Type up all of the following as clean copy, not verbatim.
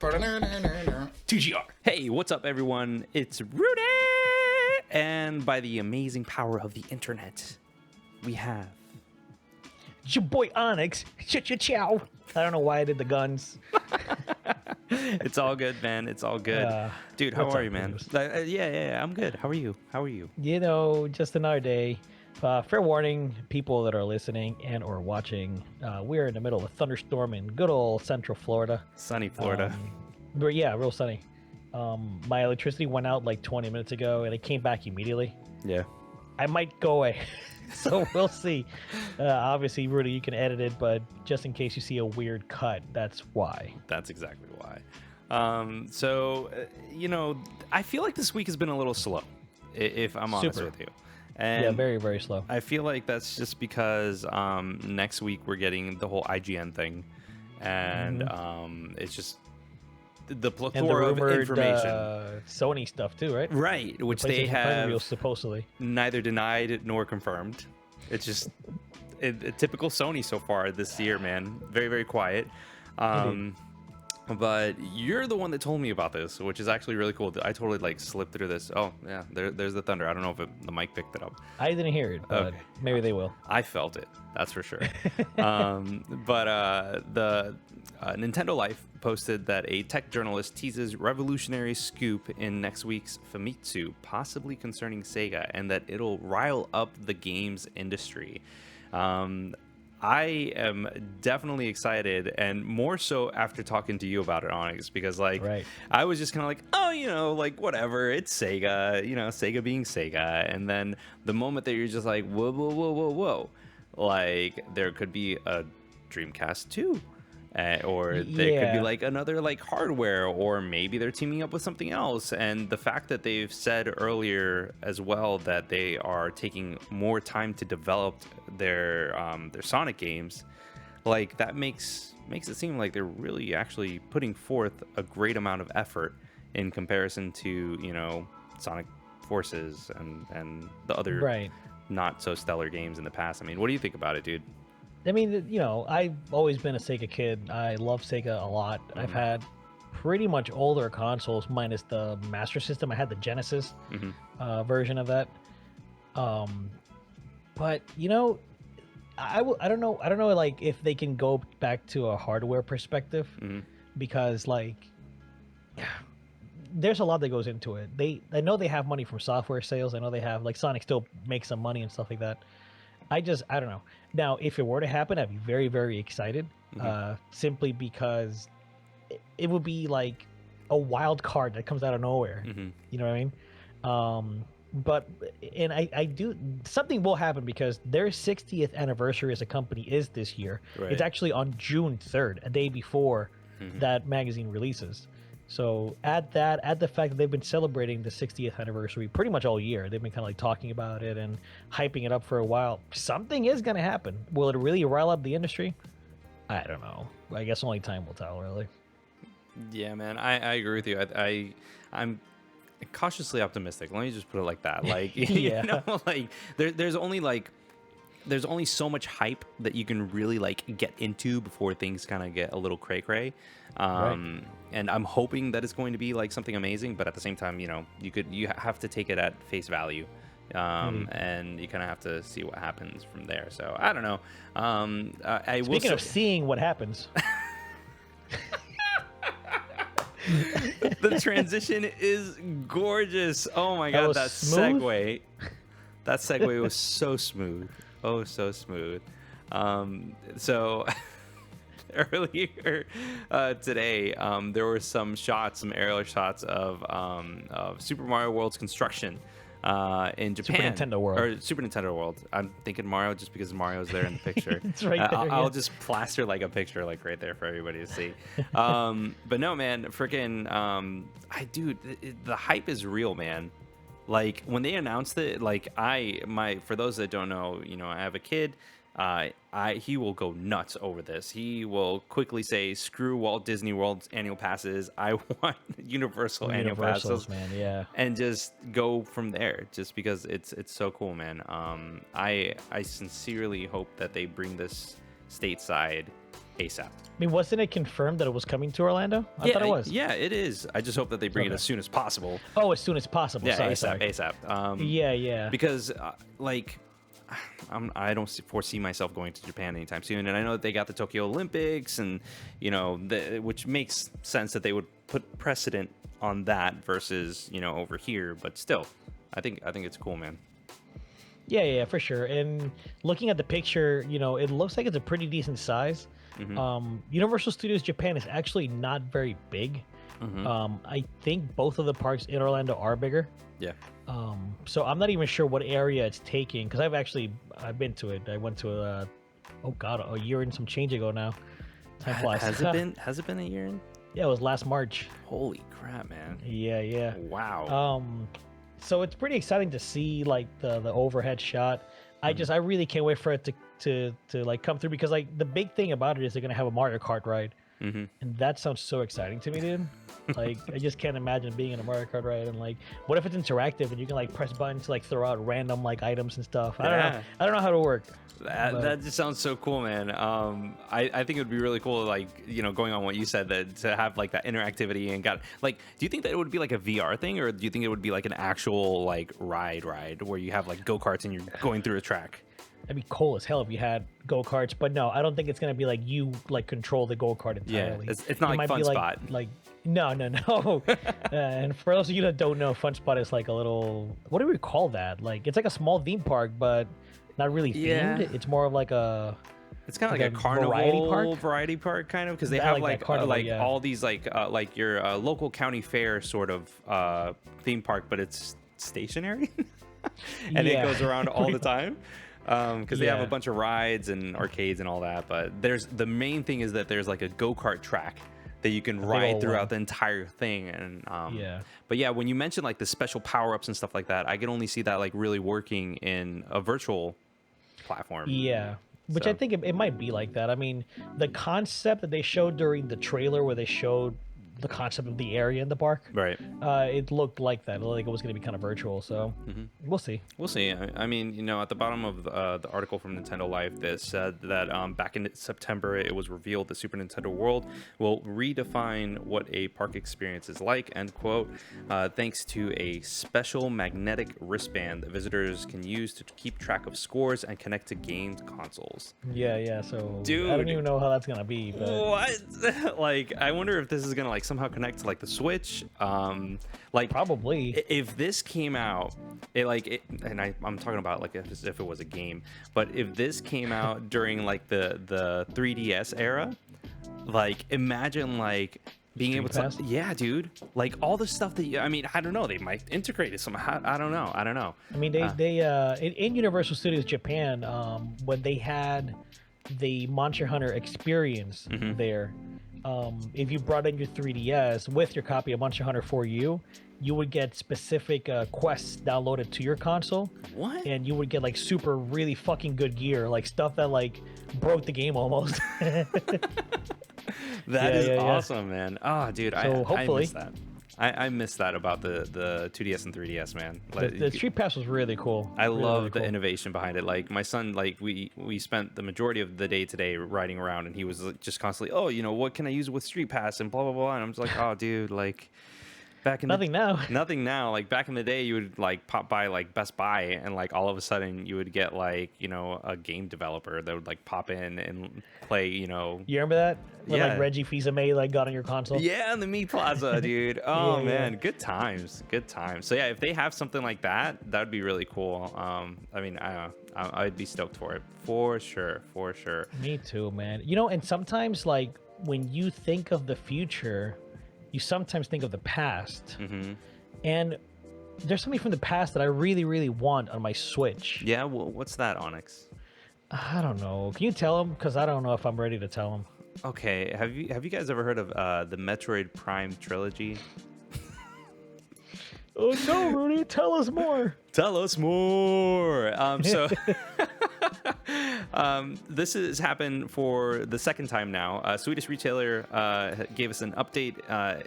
TGR. Hey, what's up, everyone? It's Rudy! And by the amazing power of the internet, we have... It's your boy Onix. Chow. I don't know why I did the guns. It's all good, man. It's all good. Dude, how are you, man? Yeah, I'm good. How are you? You know, just another day. Fair warning, people that are listening and or watching, we're in the middle of a thunderstorm in good old Central Florida. Sunny Florida. But yeah, real sunny. My electricity went out like 20 minutes ago, and it came back immediately. Yeah. I might go away, so we'll see. Obviously, Rudy, you can edit it, but just in case you see a weird cut, that's why. That's exactly why. You know, I feel like this week has been a little slow, if I'm honest with you. And yeah, very, very slow. I feel like that's just because next week we're getting the whole IGN thing, and it's just the plethora of information. Sony stuff too, right? Right, which they have supposedly neither denied nor confirmed. It's just a typical Sony so far this year, man. Very, very quiet. But you're the one that told me about this, which is actually really cool. I totally like slipped through this. Oh yeah, there's the thunder. I don't know if the mic picked it up. I didn't hear it, but maybe they will. I felt it, that's for sure. The Nintendo Life posted that a tech journalist teases revolutionary scoop in next week's Famitsu, possibly concerning Sega, and that it'll rile up the games industry. I am definitely excited, and more so after talking to you about it, Onix, because I was just kind of like, oh, you know, like whatever, it's Sega, you know, Sega being Sega, and then the moment that you're just like, whoa, like there could be a Dreamcast 2. Or there could be like another like hardware, or maybe they're teaming up with something else. And the fact that they've said earlier as well that they are taking more time to develop their Sonic games, like that makes it seem like they're really actually putting forth a great amount of effort in comparison to, you know, Sonic Forces and the other not so stellar games in the past. I mean, what do you think about it, dude? I mean, you know, I've always been a Sega kid. I love Sega a lot. I've had pretty much older consoles minus the Master System. I had the Genesis version of that. But you know, I don't know like if they can go back to a hardware perspective, because like there's a lot that goes into it. I know they have money from software sales. I know they have, like, Sonic still makes some money and stuff like that. I don't know. Now, if it were to happen, I'd be very, very excited, simply because it would be like a wild card that comes out of nowhere. You know what I mean? And I do, something will happen because their 60th anniversary as a company is this year. Right. It's actually on June 3rd, a day before that magazine releases. So add the fact that they've been celebrating the 60th anniversary pretty much all year. They've been kind of like talking about it and hyping it up for a while. Something is going to happen. Will it really rile up the industry? I don't know. I guess only time will tell, really. Yeah, man. I agree with you. I'm cautiously optimistic. Let me just put it like that. Like, you know, like there's only so much hype that you can really like get into before things kind of get a little cray-cray. And I'm hoping that it's going to be like something amazing, but at the same time, you know, you have to take it at face value. And you kind of have to see what happens from there. So I don't know. Speaking of seeing what happens. The transition is gorgeous. Oh my God, that segue. That segue was so smooth. Oh, so smooth. So earlier today, there were some aerial shots of Super Mario World's construction in Japan. Super Nintendo World. I'm thinking Mario just because Mario's there in the picture. It's right there. I'll just plaster like a picture like right there for everybody to see. But no, man, freaking, the hype is real, man. Like when they announced it, like for those that don't know, you know, I have a kid. He will go nuts over this. He will quickly say, "Screw Walt Disney World's annual passes. I want Universal annual passes, man." Yeah, and just go from there. Just because it's so cool, man. I sincerely hope that they bring this stateside ASAP. I mean, wasn't it confirmed that it was coming to Orlando? I thought it was. Yeah, it is. I just hope that they bring it as soon as possible. Oh, as soon as possible. Yeah, sorry. ASAP. Yeah. Because, I don't foresee myself going to Japan anytime soon, and I know that they got the Tokyo Olympics, and which makes sense that they would put precedent on that versus over here. But still, I think it's cool, man. Yeah, for sure. And looking at the picture, it looks like it's a pretty decent size. Mm-hmm. Universal Studios Japan is actually not very big. Mm-hmm. I think both of the parks in Orlando are bigger. Yeah. So I'm not even sure what area it's taking, because I've been to it. I went to a year and some change ago now. Time flies. Has it been a year? Yeah, it was last March. Holy crap, man. Yeah. Wow. So it's pretty exciting to see like the overhead shot. I really can't wait for it to like come through, because like the big thing about it is they're gonna have a Mario Kart ride. Mm-hmm. And that sounds so exciting to me, dude. Like, I just can't imagine being in a Mario Kart ride, and like, what if it's interactive and you can like press buttons to like throw out random like items and stuff? I don't know how to work. That just sounds so cool, man. I think it would be really cool, like, going on what you said, that to have like that interactivity and do you think that it would be like a VR thing, or do you think it would be like an actual like ride where you have like go-karts and you're going through a track? That'd be cool as hell if you had go-karts, but no, I don't think it's gonna be like you like control the go-kart entirely. Yeah, it's not like Fun Spot. No. And for those of you that don't know, Fun Spot is like a little, what do we call that? Like, it's like a small theme park, but not really themed. Yeah. It's more of like a... It's kind of like a carnival variety park kind of, because they have like all these like your local county fair sort of theme park, but it's stationary and it goes around all the time. Because they have a bunch of rides and arcades and all that, but the main thing is that there's like a go-kart track that you can ride throughout the entire thing. And but yeah, when you mention like the special power-ups and stuff like that, I can only see that like really working in a virtual platform. Yeah, which I think it might be like that. I mean, the concept that they showed during the trailer, where they showed the concept of the area in the park, right? It looked like that, like it was going to be kind of virtual. So we'll see. I mean, at the bottom of the article from Nintendo Life, that said that back in September it was revealed the Super Nintendo World will redefine what a park experience is like, end quote, thanks to a special magnetic wristband that visitors can use to keep track of scores and connect to games consoles. Yeah. So dude, I don't even know how that's gonna be. But... What? Like, I wonder if this is gonna like somehow connect to like the Switch. Like, probably if this came out, and I'm talking about like as if it was a game, but if this came out during like the 3DS era, like imagine like being able to, yeah, dude, like all the stuff that I don't know, they might integrate it somehow. I don't know. I mean, they in Universal Studios Japan, when they had the Monster Hunter experience there. If you brought in your 3DS with your copy of Monster Hunter for you would get specific quests downloaded to your console. What? And you would get like super really fucking good gear, like stuff that like broke the game almost. That is awesome, man. Oh, dude, so hopefully. I miss that. I miss that about the 2DS and 3DS, man. Like, the Street Pass was really cool. I love the innovation behind it. Like my son, like we spent the majority of the day today riding around, and he was just constantly, what can I use with Street Pass and blah blah blah. And I'm just like, oh, dude, like nothing now. Like back in the day, you would like pop by like Best Buy, and like all of a sudden you would get like a game developer that would like pop in and play. You remember that? When like Reggie Fils-Aimé like got on your console. Yeah, in the Meat Plaza, dude. Oh man, good times. So yeah, if they have something like that, that would be really cool. I mean, I'd be stoked for it for sure. Me too, man. And sometimes like when you think of the future, you sometimes think of the past. And there's something from the past that I really, really want on my Switch. Yeah, well, what's that, Onix? I don't know. Can you tell him? Because I don't know if I'm ready to tell him. Okay, have you guys ever heard of the Metroid Prime Trilogy? Oh no, Rudy! Tell us more. So this has happened for the second time now. A Swedish retailer gave us an update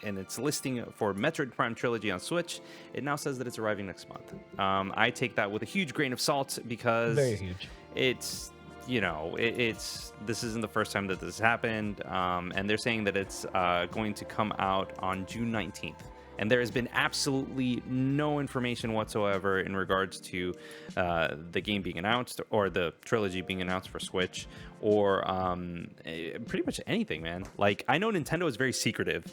in its listing for Metroid Prime Trilogy on Switch. It now says that it's arriving next month. I take that with a huge grain of salt because very huge. It's you know, this isn't the first time that this happened, and they're saying that it's going to come out on June 19th. And there has been absolutely no information whatsoever in regards to the game being announced or the trilogy being announced for Switch or pretty much anything, man. Like, I know Nintendo is very secretive.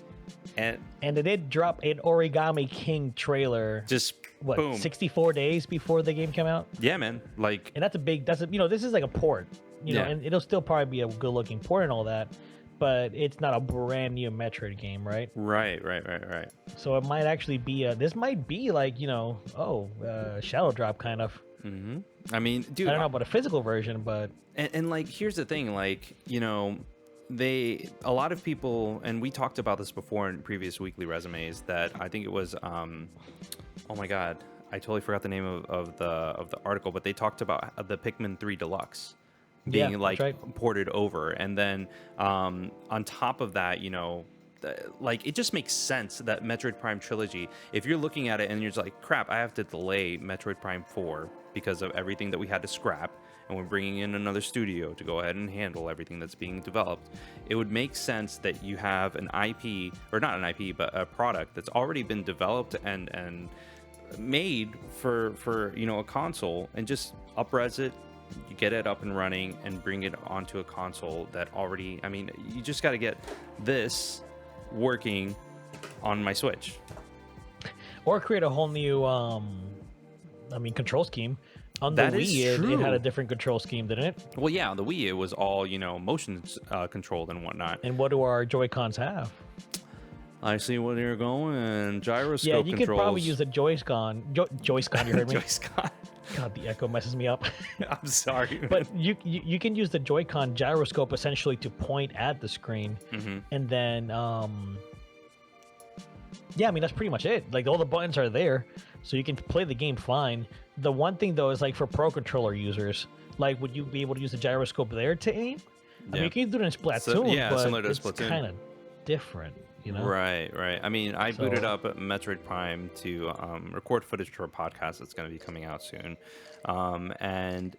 And they did drop an Origami King trailer. Just what, boom. 64 days before the game came out? Yeah, man. Like, and you know, this is like a port, you know, and it'll still probably be a good looking port and all that. But it's not a brand new Metroid game, right? Right. So it might actually be this might be like, you know, Shadow Drop kind of. Mm-hmm. I mean, dude, I don't know about a physical version, but and like, here's the thing, like, you know, a lot of people, and we talked about this before in previous weekly resumes, that I think it was oh my god, I totally forgot the name of the article, but they talked about the Pikmin 3 Deluxe being ported over, and then on top of that, you know, like, it just makes sense that Metroid Prime Trilogy, if you're looking at it and you're just like, crap, I have to delay Metroid Prime 4 because of everything that we had to scrap, and we're bringing in another studio to go ahead and handle everything that's being developed, it would make sense that you have an IP, or not an IP, but a product that's already been developed and made for you know, a console, and just up-res it, you get it up and running, and bring it onto a console that already, I mean, you just got to get this working on my Switch. Or create a whole new, control scheme. On the Wii, it had a different control scheme, didn't it? Well, yeah, the Wii, it was all, you know, motion controlled and whatnot. And what do our Joy-Cons have? I see where you're going. Gyroscope controls. Yeah, you could probably use a Joy-Con. Joy-Con, you heard me? Joy-Con. God, the echo messes me up. I'm sorry. But you can use the Joy-Con gyroscope essentially to point at the screen. Mm-hmm. And then, yeah, I mean, that's pretty much it. Like, all the buttons are there, so you can play the game fine. The one thing, though, is, like, for Pro Controller users, like, would you be able to use the gyroscope there to aim? I mean, you can do it in Splatoon, but similar to it's Splatoon. Kind of different, you know? Right. I mean, I booted up Metroid Prime to record footage for a podcast that's going to be coming out soon. And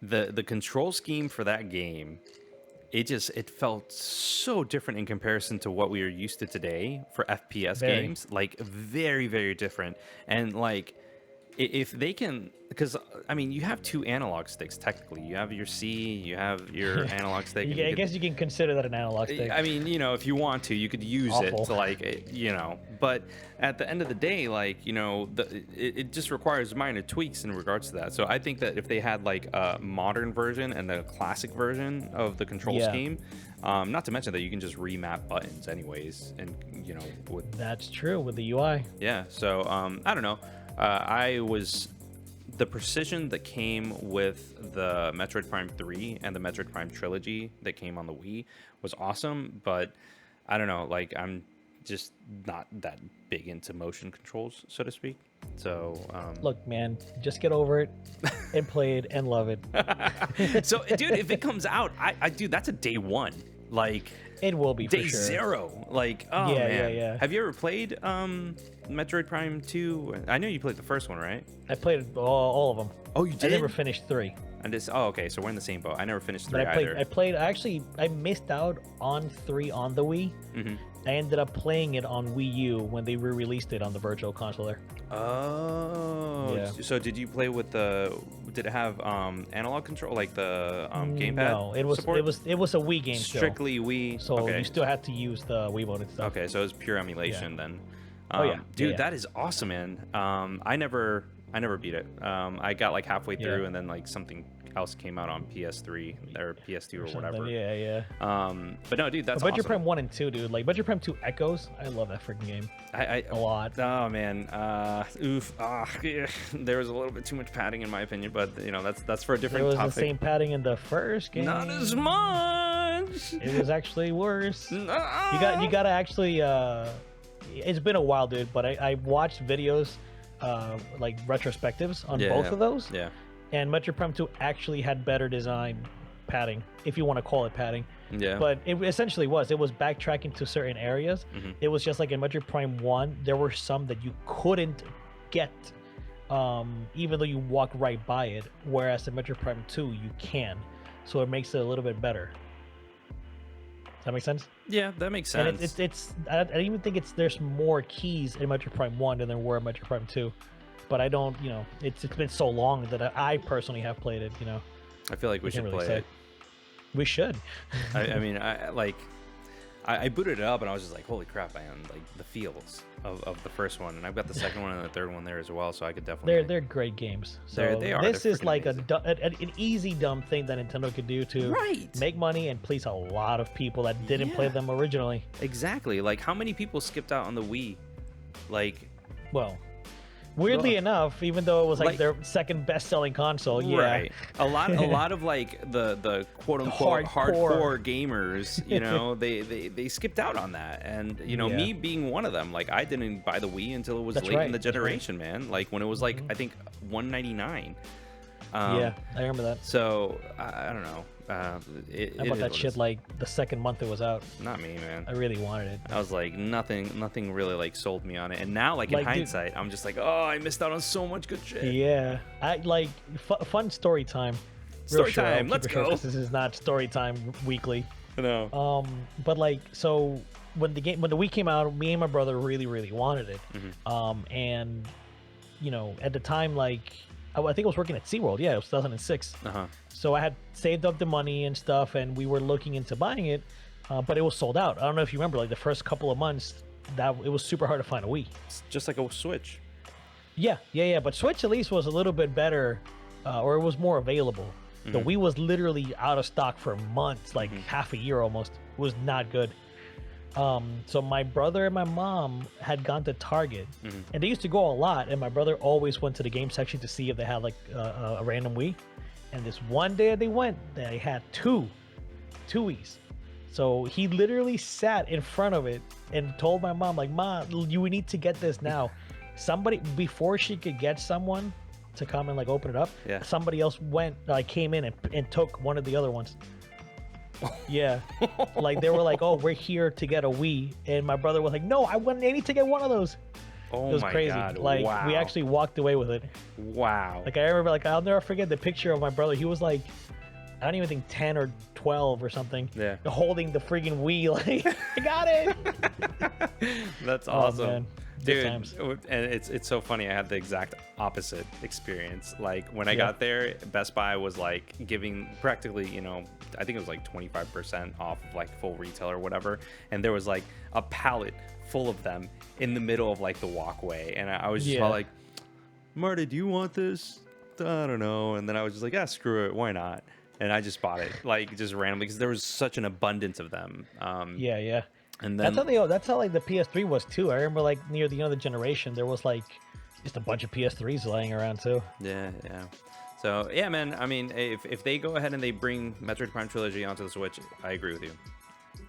the control scheme for that game, it felt so different in comparison to what we are used to today for FPS games. Like, very, very different. And, like, if they can, because I mean, you have two analog sticks technically. You have your C, you have your analog stick. I guess you can consider that an analog stick. I mean, you know, if you want to, you could use it to, like, you know. But at the end of the day, like, you know, it just requires minor tweaks in regards to that. So I think that if they had, like, a modern version and a classic version of the control scheme, not to mention that you can just remap buttons anyways, and, you know, with that's true with the UI. Yeah. So I don't know. The precision that came with the Metroid Prime 3 and the Metroid Prime Trilogy that came on the Wii was awesome, but I don't know, like, I'm just not that big into motion controls, so to speak. So look, man, just get over it and play it and love it. So, dude, if it comes out, I dude, that's a day one. Like, it will be day for sure. Zero. Like, oh man. Yeah. Have you ever played Metroid Prime 2? I know you played the first one, right? I played all of them. Oh, you did? I never finished 3. And okay, so we're in the same boat. I never finished 3 either. I missed out on 3 on the Wii. Mm-hmm. I ended up playing it on Wii U when they re-released it on the Virtual Console there. Oh. Yeah. So did you play with did it have analog control, like the gamepad? No, it was support? it was a Wii game Strictly Wii. So you still had to use the Wiimote and stuff. Okay, so it was pure emulation then. Dude, that is awesome, man. I never beat it. I got like halfway through, and then like something else came out on PS3 or PS2 or whatever. Yeah. But no, dude, that's Metroid awesome. Prime 1 and 2, dude. Like Metroid Prime 2 Echoes, I love that freaking game. A lot. Oh man, there was a little bit too much padding in my opinion, but you know, that's for a different topic. It was the same padding in the first game. Not as much. It was actually worse. You gotta actually. It's been a while, dude, but I watched videos, like retrospectives on both of those. Yeah. And Metroid Prime 2 actually had better design padding, if you want to call it padding. Yeah. But it essentially was. It was backtracking to certain areas. Mm-hmm. It was just like in Metroid Prime 1, there were some that you couldn't get, even though you walk right by it. Whereas in Metroid Prime 2, you can. so it makes it a little bit better. Does that make sense? Yeah, that makes sense. And it's I even think there's more keys in Metroid Prime 1 than there were in Metroid Prime 2. But I don't, it's been so long that I personally have played it, I feel like we should play it. We should. I mean, I booted it up and I was just like, holy crap, man, like the feels of the first one, and I've got the second one and the third one there as well, so I could definitely. They're great games. So they are. This is like an easy dumb thing that Nintendo could do to make money and please a lot of people that didn't play them originally. Exactly. Like, how many people skipped out on the Wii? Like, well. Weirdly enough, even though it was like their second best-selling console, right? A lot of like the quote-unquote hardcore gamers, they skipped out on that, and me being one of them, like I didn't buy the Wii until it was late in the generation, man. Like when it was like I think $199. Yeah, I remember that. So I don't know. I bought that shit like the second month it was out. Not me, man. I really wanted it. I was like, nothing really like sold me on it. And now, like in hindsight, I'm just like, oh, I missed out on so much good shit. Yeah, I like fun story time. Story time, let's go. This is not story time weekly. No. But like, so when the Wii came out, me and my brother really wanted it. And at the time, like. I think I was working at SeaWorld. Yeah, it was 2006. So I had saved up the money and stuff, and we were looking into buying it, but it was sold out. I don't know if you remember, like the first couple of months, that it was super hard to find a Wii. It's just like a Switch. Yeah. But Switch at least was a little bit better, or it was more available. The Wii was literally out of stock for months, like half a year almost. It was not good. So my brother and my mom had gone to Target, and they used to go a lot, and my brother always went to the game section to see if they had like a random Wii. And this one day they went, they had two Wiis. So he literally sat in front of it and told my mom, like, "Mom, you need to get this now." Somebody, before she could get someone to come and like open it up, somebody else came in and took one of the other ones. Yeah, like they were like, "Oh, we're here to get a Wii," and my brother was like, "No, I need to get one of those." Oh, it was my crazy. God! Like wow. we actually walked away with it. Wow! Like I remember, like I'll never forget the picture of my brother. He was like, I don't even think 10 or 12 or something. Yeah, holding the freaking Wii. Like I got it. That's awesome. Man. Dude, and it's so funny. I had the exact opposite experience. Like when I got there, Best Buy was like giving practically, I think it was like 25% off of like full retail or whatever. And there was like a pallet full of them in the middle of like the walkway. And I was just like, Marty, do you want this? I don't know. And then I was just like, yeah, screw it. Why not? And I just bought it like just randomly because there was such an abundance of them. Yeah. And then that's how like the PS3 was too. I remember like near the end of the generation, there was like just a bunch of PS3s laying around too. Yeah. So yeah, man. I mean, if they go ahead and they bring Metroid Prime Trilogy onto the Switch, I agree with you.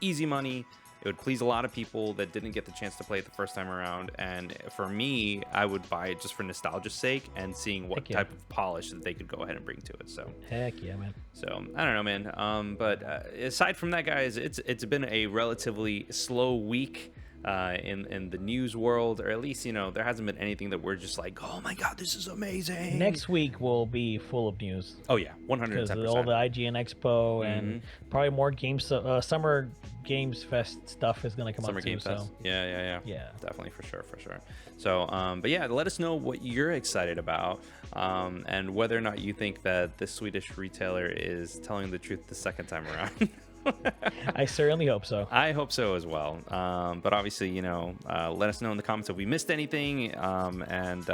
Easy money. It would please a lot of people that didn't get the chance to play it the first time around. And for me, I would buy it just for nostalgia's sake and seeing what type of polish that they could go ahead and bring to it. So heck yeah, man. So I don't know, man. But aside from that, guys, it's been a relatively slow week in the news world, or at least there hasn't been anything that we're just like, oh my god, this is amazing. Next week will be full of news. Oh yeah, 110%. Because all the IGN Expo and probably more games. Summer Games Fest stuff is gonna come Summer up Game too. Fest. So Yeah, definitely for sure. So, but yeah, let us know what you're excited about, and whether or not you think that the Swedish retailer is telling the truth the second time around. I certainly hope so. I hope so as well. But obviously, let us know in the comments if we missed anything, and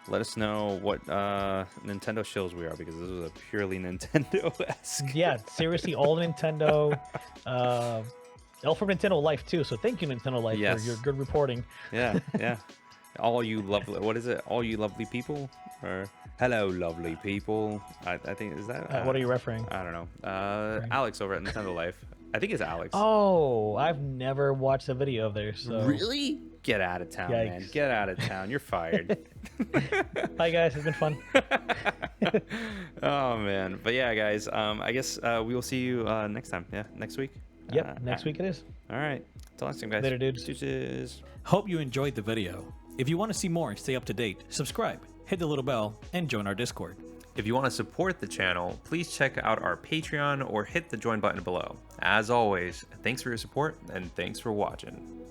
let us know what Nintendo shills we are, because this was a purely Nintendo-esque. Yeah, seriously, all Nintendo. All from Nintendo Life too. So thank you, Nintendo Life, for your good reporting. Yeah. All you lovely, what is it? All you lovely people, or hello, lovely people. I think is that. What are you referring? I don't know. Alex over at Nintendo Life. I think it's Alex. Oh, I've never watched a video of theirs. So. Really? Get out of town, man. Get out of town. You're fired. Bye, guys. It's been fun. Oh man, but yeah, guys. I guess we will see you next time. Yeah, next week. Yep, next week it is. All right. Till next time, guys. Later, dudes. Deuces. Hope you enjoyed the video. If you want to see more and stay up to date, subscribe, hit the little bell, and join our Discord. If you want to support the channel, please check out our Patreon or hit the join button below. As always, thanks for your support and thanks for watching.